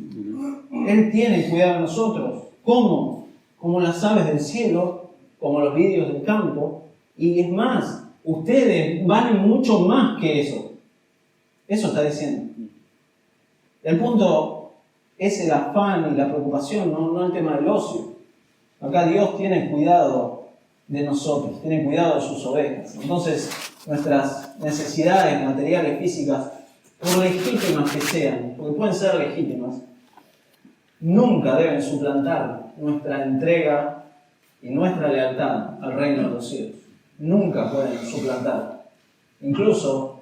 S1: Él tiene cuidado de nosotros. ¿Cómo? Como las aves del cielo, como los lirios del campo. Y es más, ustedes valen mucho más que eso. Eso está diciendo. El punto es el afán y la preocupación, no el tema del ocio. Acá Dios tiene cuidado de nosotros, tiene cuidado de sus ovejas. Entonces, nuestras necesidades materiales, físicas, por legítimas que sean, porque pueden ser legítimas, nunca deben suplantar nuestra entrega y nuestra lealtad al reino de los cielos. Nunca pueden suplantar. Incluso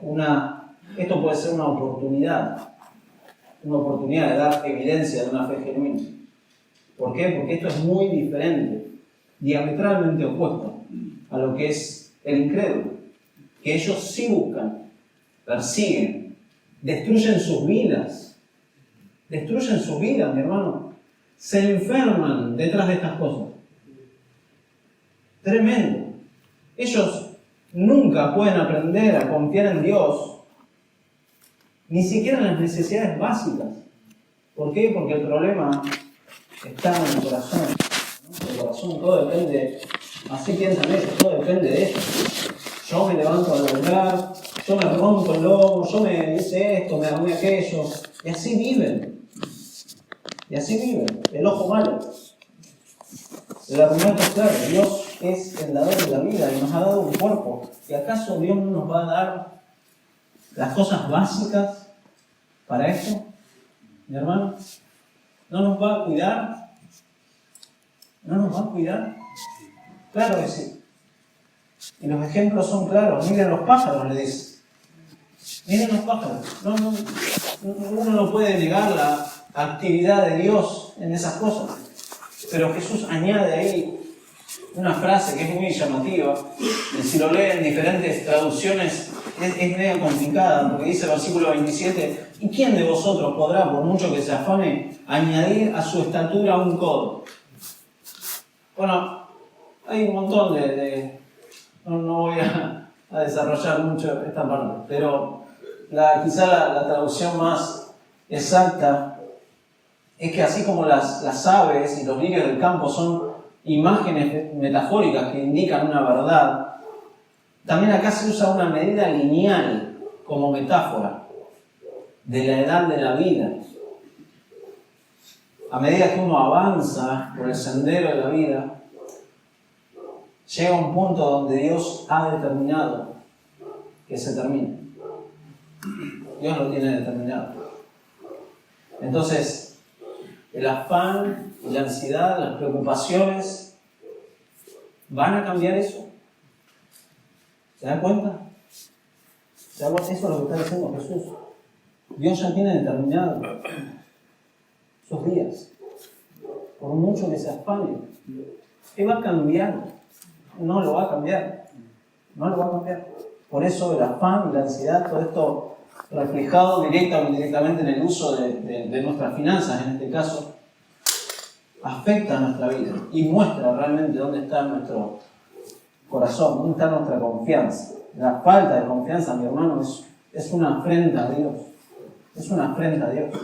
S1: esto puede ser una oportunidad de dar evidencia de una fe genuina. ¿Por qué? Porque esto es muy diferente, diametralmente opuesto a lo que es el incrédulo, que ellos sí buscan, persiguen, destruyen sus vidas, mi hermano, se enferman detrás de estas cosas. Tremendo. Ellos nunca pueden aprender a confiar en Dios, ni siquiera en las necesidades básicas. ¿Por qué? Porque el problema está en el corazón. ¿No? El corazón, todo depende, así piensan ellos, todo depende de esto. Yo me levanto a lograr, yo me rompo el lomo, yo me hice esto, me armé aquello. Y así viven. El ojo malo. El argumento es claro, Dios es el dador de la vida y nos ha dado un cuerpo. ¿Y acaso Dios no nos va a dar las cosas básicas para esto, mi hermano? ¿No nos va a cuidar? Claro que sí. Y los ejemplos son claros. Miren los pájaros, le dice. Miren los pájaros. Uno no puede negar la actividad de Dios en esas cosas. Pero Jesús añade ahí una frase que es muy llamativa. Y si lo leen en diferentes traducciones es medio complicada, porque dice el versículo 27, ¿y quién de vosotros podrá, por mucho que se afane, añadir a su estatura un codo? Bueno, Hay un montón no voy a desarrollar mucho esta parte, pero quizá la traducción más exacta es que así como las aves y los lirios del campo son imágenes metafóricas que indican una verdad, también acá se usa una medida lineal como metáfora de la edad de la vida. A medida que uno avanza por el sendero de la vida, llega a un punto donde Dios ha determinado que se termine. Dios lo tiene determinado. Entonces, el afán y la ansiedad, las preocupaciones, ¿van a cambiar eso? ¿Se dan cuenta? Eso es lo que está diciendo Jesús. Dios ya tiene determinado sus días. Por mucho que se afane, ¿qué va a cambiar? No lo va a cambiar. No lo va a cambiar. Por eso el afán y la ansiedad, todo esto reflejado directa o indirectamente en el uso de nuestras finanzas, en este caso, afecta a nuestra vida y muestra realmente dónde está nuestro corazón, dónde está nuestra confianza. La falta de confianza, mi hermano, es una afrenta a Dios. Es una afrenta a Dios.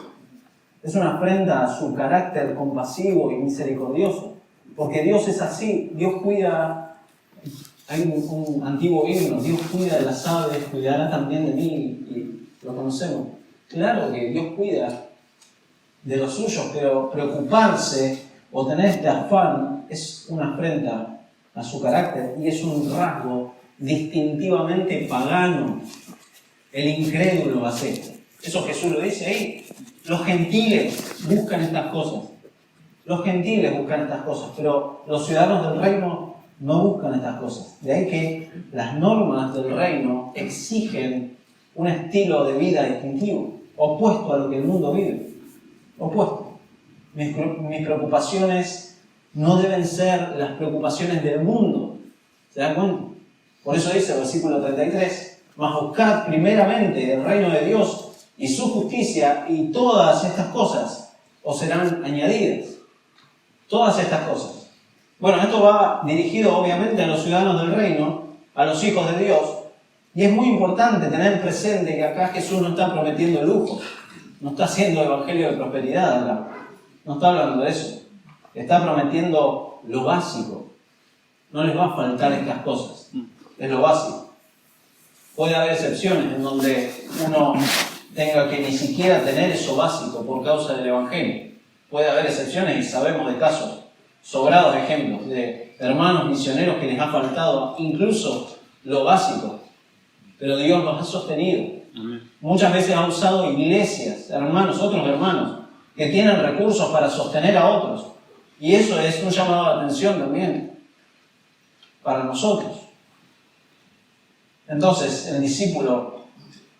S1: Es una afrenta a su carácter compasivo y misericordioso. Porque Dios es así. Dios cuida. Hay un antiguo himno. Dios cuida de las aves, cuidará también de mí. Y lo conocemos. Claro que Dios cuida de los suyos, pero preocuparse o tener este afán es una afrenta a su carácter y es un rasgo distintivamente pagano. El incrédulo hace esto. Eso Jesús lo dice ahí. Los gentiles buscan estas cosas. Los gentiles buscan estas cosas, pero los ciudadanos del reino no buscan estas cosas. De ahí que las normas del reino exigen un estilo de vida distintivo, opuesto a lo que el mundo vive. Opuesto. Mis preocupaciones no deben ser las preocupaciones del mundo. ¿Se dan cuenta? Por eso dice el versículo 33, mas buscad primeramente el reino de Dios y su justicia, y todas estas cosas os serán añadidas. Todas estas cosas. Bueno, esto va dirigido obviamente a los ciudadanos del reino, a los hijos de Dios, y es muy importante tener presente que acá Jesús no está prometiendo lujo, no está haciendo evangelio de prosperidad acá, no está hablando de eso, está prometiendo lo básico. No les va a faltar estas cosas, es lo básico. Puede haber excepciones en donde uno tenga que ni siquiera tener eso básico por causa del evangelio. Puede haber excepciones y sabemos de casos, sobrados ejemplos de hermanos misioneros que les ha faltado incluso lo básico, pero Dios los ha sostenido. Amén. Muchas veces ha usado iglesias, otros hermanos, que tienen recursos para sostener a otros. Y eso es un llamado de atención también para nosotros. Entonces, el discípulo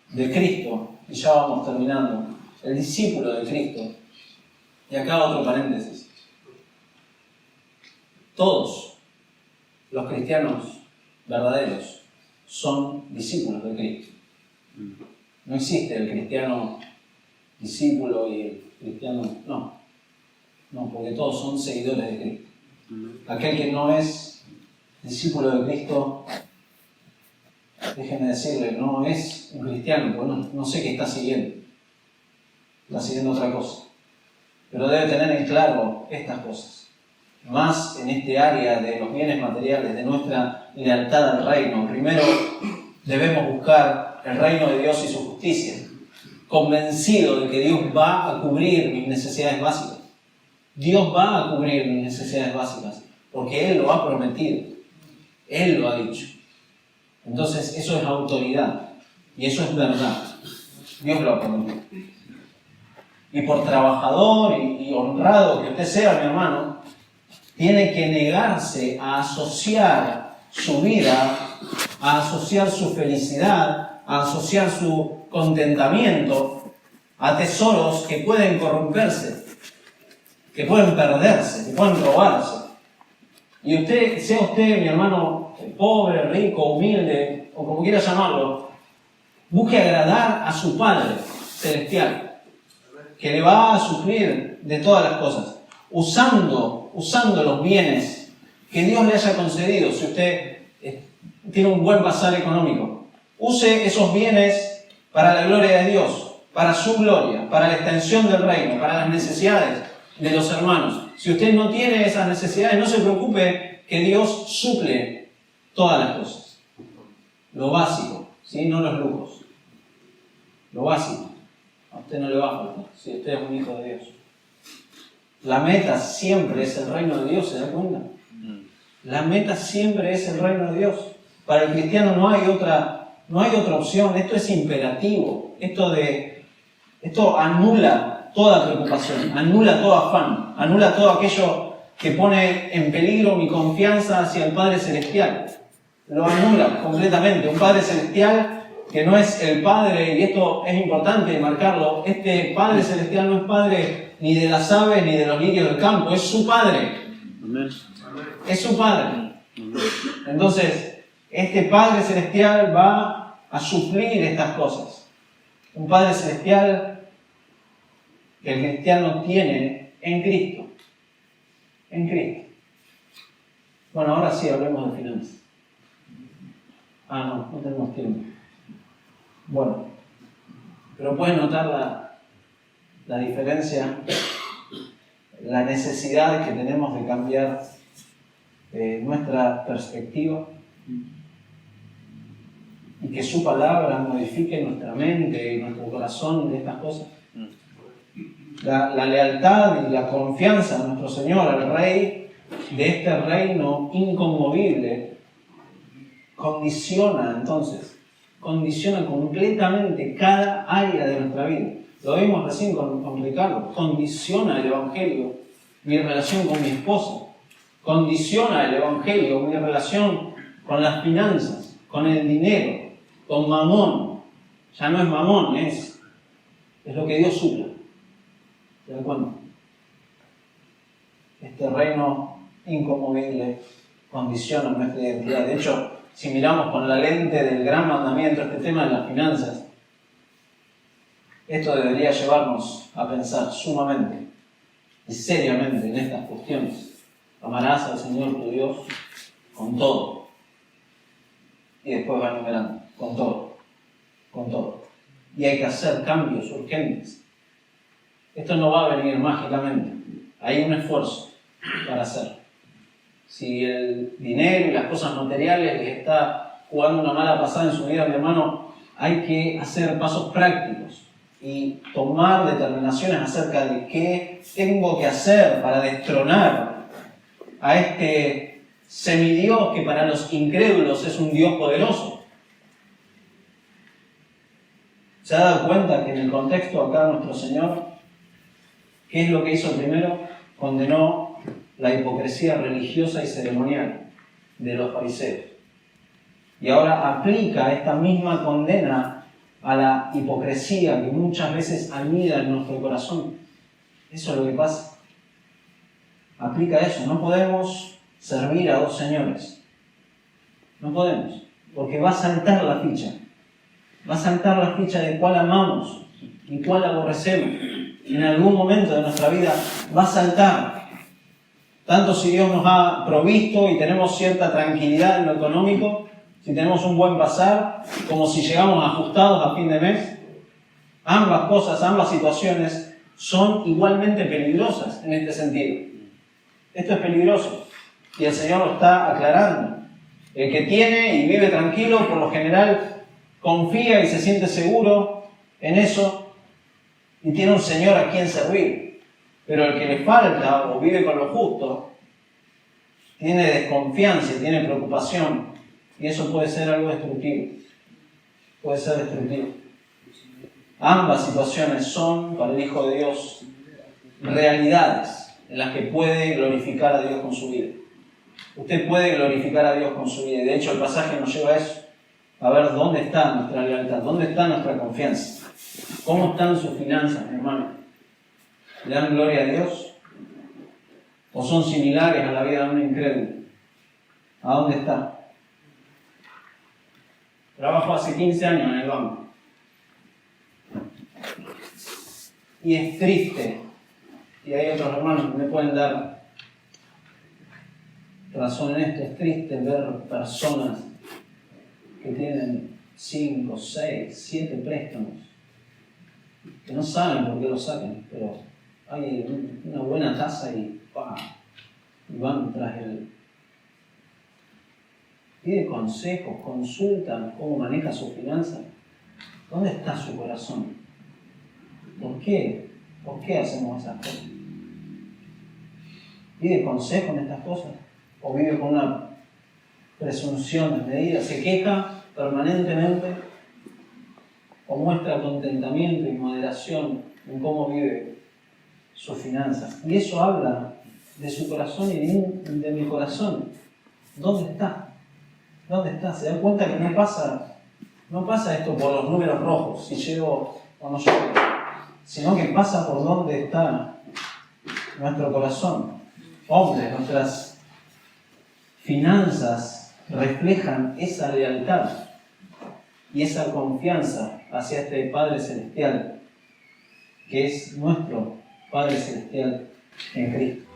S1: de Cristo, y ya vamos terminando, el discípulo de Cristo, y acá otro paréntesis, todos los cristianos verdaderos son discípulos de Cristo. No existe el cristiano discípulo y el cristiano... No, porque todos son seguidores de Cristo. Aquel que no es discípulo de Cristo, déjenme decirle, no es un cristiano, porque no sé qué está siguiendo. Está siguiendo otra cosa. Pero debe tener en claro estas cosas. Más en este área de los bienes materiales, de nuestra lealtad al reino. Primero debemos buscar el reino de Dios y su justicia, convencido de que Dios va a cubrir mis necesidades básicas. Dios va a cubrir mis necesidades básicas, porque Él lo ha prometido. Él lo ha dicho. Entonces eso es autoridad, y eso es verdad. Dios lo ha prometido. Y por trabajador y honrado que usted sea, mi hermano, tiene que negarse a asociar su vida, a asociar su felicidad, a asociar su contentamiento a tesoros que pueden corromperse, que pueden perderse, que pueden robarse. Y sea usted, mi hermano, pobre, rico, humilde, o como quiera llamarlo, busque agradar a su Padre Celestial, que le va a suplir de todas las cosas, usando los bienes que Dios le haya concedido, si usted tiene un buen pasar económico, use esos bienes para la gloria de Dios, para su gloria, para la extensión del reino, para las necesidades de los hermanos. Si usted no tiene esas necesidades, no se preocupe que Dios suple todas las cosas. Lo básico, ¿sí? No los lujos. Lo básico. A usted no le va a faltar, si usted es un hijo de Dios. La meta siempre es el reino de Dios, ¿se da cuenta? La meta siempre es el reino de Dios. Para el cristiano no hay otra opción. Esto es imperativo. Esto anula toda preocupación, anula todo afán, anula todo aquello que pone en peligro mi confianza hacia el Padre Celestial. Lo anula completamente. Un Padre Celestial que no es el Padre, y esto es importante marcarlo, este Padre Celestial no es Padre ni de las aves ni de los lirios del campo, es su Padre. Es su Padre. Entonces, este Padre Celestial va a suplir estas cosas. Un Padre Celestial que el cristiano tiene en Cristo. En Cristo. Bueno, ahora sí hablemos de finanzas. No tenemos tiempo. Bueno, pero pueden notar la diferencia, la necesidad que tenemos de cambiar nuestra perspectiva y que su palabra modifique nuestra mente y nuestro corazón de estas cosas. La lealtad y la confianza en nuestro Señor, al Rey de este reino inconmovible, condiciona completamente cada área de nuestra vida. Lo vimos recién con Ricardo. Condiciona el Evangelio mi relación con mi esposa. Condiciona el Evangelio mi relación con las finanzas, con el dinero, con Mamón. Ya no es Mamón, es lo que Dios supla. ¿Se dan cuenta? Este reino inconmovible condiciona nuestra identidad. De hecho, si miramos con la lente del gran mandamiento este tema de las finanzas, esto debería llevarnos a pensar sumamente y seriamente en estas cuestiones. Amarás al Señor tu Dios con todo. Y después va enumerando, con todo. Y hay que hacer cambios urgentes. Esto no va a venir mágicamente. Hay un esfuerzo para hacer. Si el dinero y las cosas materiales les está jugando una mala pasada en su vida, mi hermano, hay que hacer pasos prácticos y tomar determinaciones acerca de qué tengo que hacer para destronar a este semidios que para los incrédulos es un Dios poderoso. ¿Se ha dado cuenta que en el contexto acá nuestro Señor, qué es lo que hizo primero? Condenó la hipocresía religiosa y ceremonial de los fariseos. Y ahora aplica esta misma condena a la hipocresía que muchas veces anida en nuestro corazón. Eso es lo que pasa. Aplica eso. No podemos servir a dos señores. No podemos. Porque va a saltar la ficha. Va a saltar la ficha de cuál amamos y cuál aborrecemos. En algún momento de nuestra vida va a saltar. Tanto si Dios nos ha provisto y tenemos cierta tranquilidad en lo económico, si tenemos un buen pasar, como si llegamos ajustados a fin de mes. Ambas cosas, ambas situaciones son igualmente peligrosas en este sentido. Esto es peligroso y el Señor lo está aclarando. El que tiene y vive tranquilo, por lo general, confía y se siente seguro en eso y tiene un Señor a quien servir. Pero el que le falta o vive con lo justo, tiene desconfianza y tiene preocupación. Y eso puede ser algo destructivo. Puede ser destructivo. Ambas situaciones son, para el Hijo de Dios, realidades en las que puede glorificar a Dios con su vida. Usted puede glorificar a Dios con su vida. Y de hecho el pasaje nos lleva a eso. A ver dónde está nuestra lealtad, dónde está nuestra confianza. ¿Cómo están sus finanzas, mi hermano? ¿Le dan gloria a Dios? ¿O son similares a la vida de un incrédulo? ¿A dónde está? Trabajo hace 15 años en el banco. Y es triste. Y hay otros hermanos que me pueden dar razón en esto. Es triste ver personas que tienen 5, 6, 7 préstamos, que no saben por qué lo sacan, pero hay una buena tasa y van tras él. Pide consejos, consulta cómo maneja su finanza. ¿Dónde está su corazón? ¿Por qué? ¿Por qué hacemos esas cosas? ¿Pide consejo en estas cosas? ¿O vive con una presunción desmedida? ¿Se queja permanentemente? ¿O muestra contentamiento y moderación en cómo vive sus finanzas? Y eso habla de su corazón y de mi corazón. ¿Dónde está? ¿Dónde está? ¿Se dan cuenta que no pasa esto por los números rojos, si llego o no llego, sino que pasa por dónde está nuestro corazón? Hombres, nuestras finanzas reflejan esa lealtad y esa confianza hacia este Padre Celestial, que es nuestro Padre Celestial en Cristo.